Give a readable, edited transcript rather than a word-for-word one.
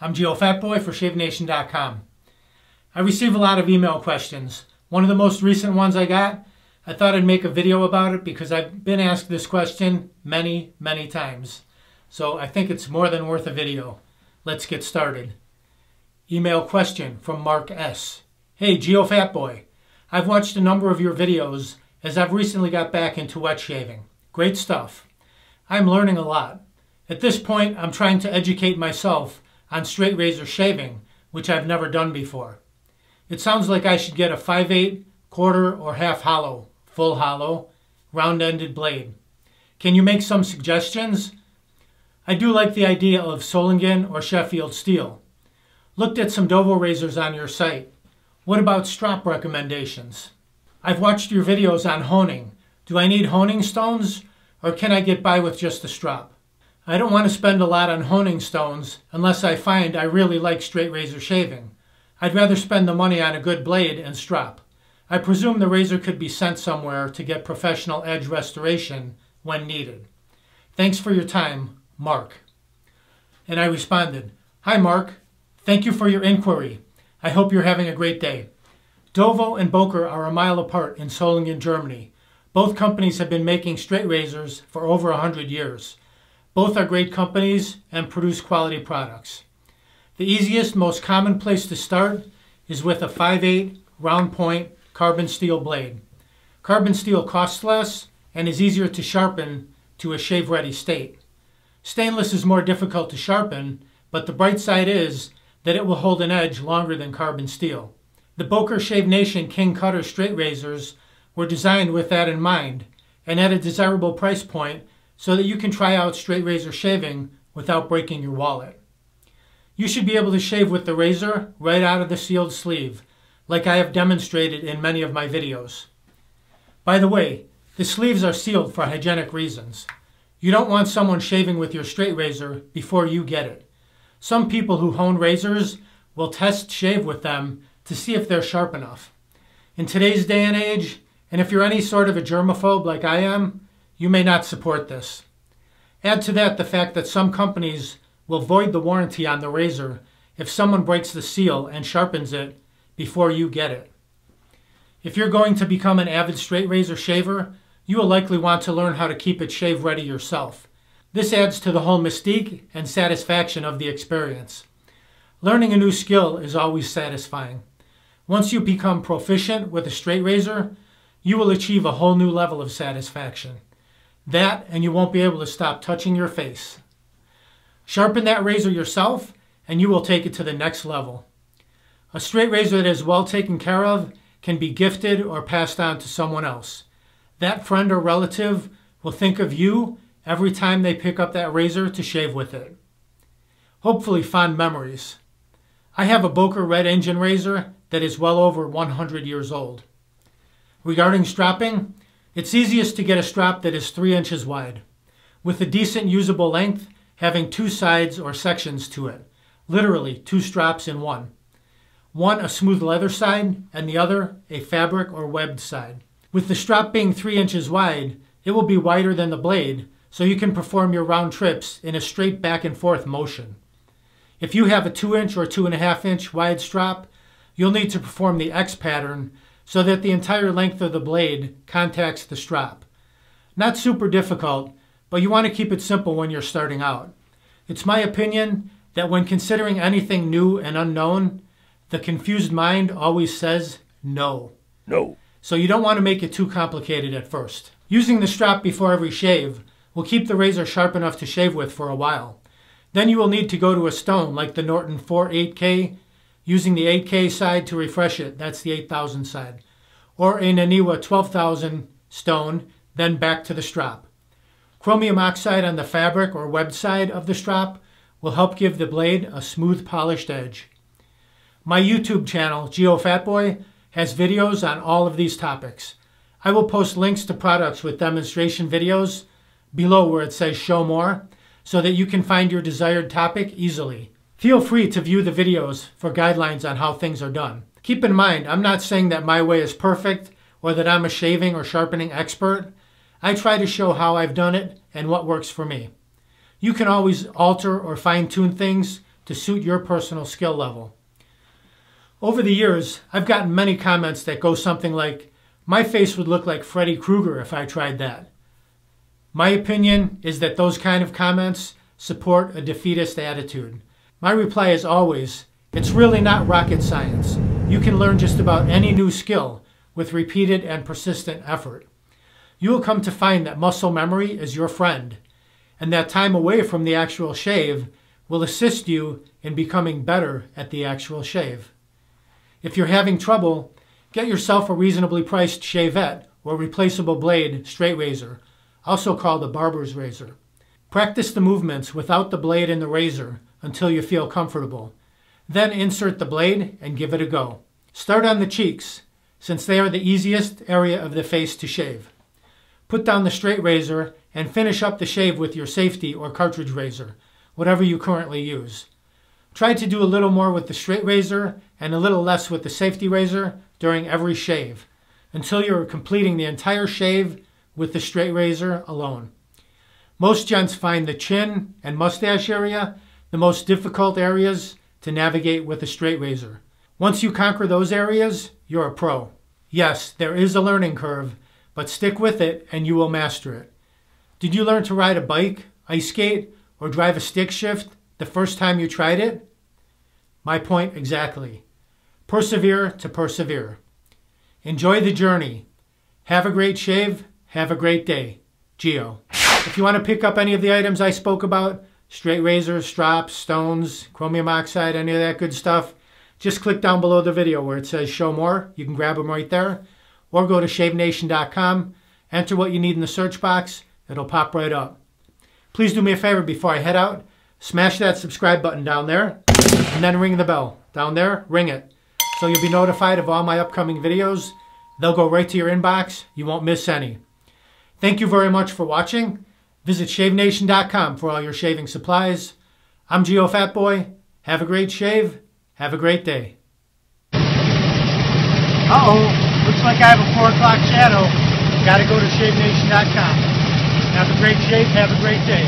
I'm Geofatboy for ShaveNation.com. I receive a lot of email questions. One of the most recent ones I got, I thought I'd make a video about it because I've been asked this question many, many times. So I think it's more than worth a video. Let's get started. Email question from Mark S. Hey Geofatboy, I've watched a number of your videos as I've recently got back into wet shaving. Great stuff. I'm learning a lot. At this point, I'm trying to educate myself on straight razor shaving, which I've never done before. It sounds like I should get a 5/8, quarter, or half hollow, full hollow, round-ended blade. Can you make some suggestions? I do like the idea of Solingen or Sheffield steel. Looked at some Dovo razors on your site. What about strop recommendations? I've watched your videos on honing. Do I need honing stones, or can I get by with just a strop? I don't want to spend a lot on honing stones unless I find I really like straight razor shaving. I'd rather spend the money on a good blade and strop. I presume the razor could be sent somewhere to get professional edge restoration when needed. Thanks for your time, Mark. And I responded, Hi Mark, thank you for your inquiry. I hope you're having a great day. Dovo and Boker are a mile apart in Solingen, Germany. Both companies have been making straight razors for over 100 years. Both are great companies and produce quality products. The easiest, most common place to start is with a 5/8 round point carbon steel blade. Carbon steel costs less and is easier to sharpen to a shave-ready state. Stainless is more difficult to sharpen, but the bright side is that it will hold an edge longer than carbon steel. The Boker-Shave Nation King Cutter straight razors were designed with that in mind and at a desirable price point so that you can try out straight razor shaving without breaking your wallet. You should be able to shave with the razor right out of the sealed sleeve, like I have demonstrated in many of my videos. By the way, the sleeves are sealed for hygienic reasons. You don't want someone shaving with your straight razor before you get it. Some people who hone razors will test shave with them to see if they're sharp enough. In today's day and age, and if you're any sort of a germaphobe like I am, you may not support this. Add to that the fact that some companies will void the warranty on the razor if someone breaks the seal and sharpens it before you get it. If you're going to become an avid straight razor shaver, you will likely want to learn how to keep it shave ready yourself. This adds to the whole mystique and satisfaction of the experience. Learning a new skill is always satisfying. Once you become proficient with a straight razor, you will achieve a whole new level of satisfaction. That, and you won't be able to stop touching your face. Sharpen that razor yourself, and you will take it to the next level. A straight razor that is well taken care of can be gifted or passed on to someone else. That friend or relative will think of you every time they pick up that razor to shave with it. Hopefully fond memories. I have a Boker red engine razor that is well over 100 years old. Regarding stropping, it's easiest to get a strop that is 3 inches wide, with a decent usable length having 2 sides or sections to it, literally 2 strops in one. One a smooth leather side and the other a fabric or webbed side. With the strop being 3 inches wide, it will be wider than the blade, so you can perform your round trips in a straight back and forth motion. If you have a 2-inch or 2.5 inch wide strop, you'll need to perform the X pattern so that the entire length of the blade contacts the strop. Not super difficult, but you want to keep it simple when you're starting out. It's my opinion that when considering anything new and unknown, the confused mind always says no. No. So you don't want to make it too complicated at first. Using the strap before every shave will keep the razor sharp enough to shave with for a while. Then you will need to go to a stone like the Norton 4-8K, using the 8K side to refresh it, that's the 8000 side, or a Naniwa 12,000 stone, then back to the strop. Chromium oxide on the fabric or webbed side of the strop will help give the blade a smooth, polished edge. My YouTube channel, Geofatboy, has videos on all of these topics. I will post links to products with demonstration videos below where it says show more, so that you can find your desired topic easily. Feel free to view the videos for guidelines on how things are done. Keep in mind, I'm not saying that my way is perfect or that I'm a shaving or sharpening expert. I try to show how I've done it and what works for me. You can always alter or fine-tune things to suit your personal skill level. Over the years, I've gotten many comments that go something like, "My face would look like Freddy Krueger if I tried that." My opinion is that those kind of comments support a defeatist attitude. My reply is always, it's really not rocket science. You can learn just about any new skill with repeated and persistent effort. You will come to find that muscle memory is your friend, and that time away from the actual shave will assist you in becoming better at the actual shave. If you're having trouble, get yourself a reasonably priced shavette or replaceable blade straight razor, also called a barber's razor. Practice the movements without the blade and the razor until you feel comfortable. Then insert the blade and give it a go. Start on the cheeks, since they are the easiest area of the face to shave. Put down the straight razor and finish up the shave with your safety or cartridge razor, whatever you currently use. Try to do a little more with the straight razor and a little less with the safety razor during every shave, until you are completing the entire shave with the straight razor alone. Most gents find the chin and mustache area the most difficult areas to navigate with a straight razor. Once you conquer those areas, you're a pro. Yes, there is a learning curve, but stick with it and you will master it. Did you learn to ride a bike, ice skate, or drive a stick shift the first time you tried it? My point exactly. Persevere to persevere. Enjoy the journey. Have a great shave. Have a great day. Geo. If you want to pick up any of the items I spoke about, straight razors, strops, stones, chromium oxide, any of that good stuff, just click down below the video where it says show more. You can grab them right there. Or go to shavenation.com, enter what you need in the search box. It'll pop right up. Please do me a favor before I head out. Smash that subscribe button down there and then ring the bell. Down there, ring it. So you'll be notified of all my upcoming videos. They'll go right to your inbox. You won't miss any. Thank you very much for watching. Visit shavenation.com for all your shaving supplies. I'm Geofatboy. Have a great shave. Have a great day. Uh-oh. Looks like I have a 4 o'clock shadow. Got to go to shavenation.com. Have a great shave. Have a great day.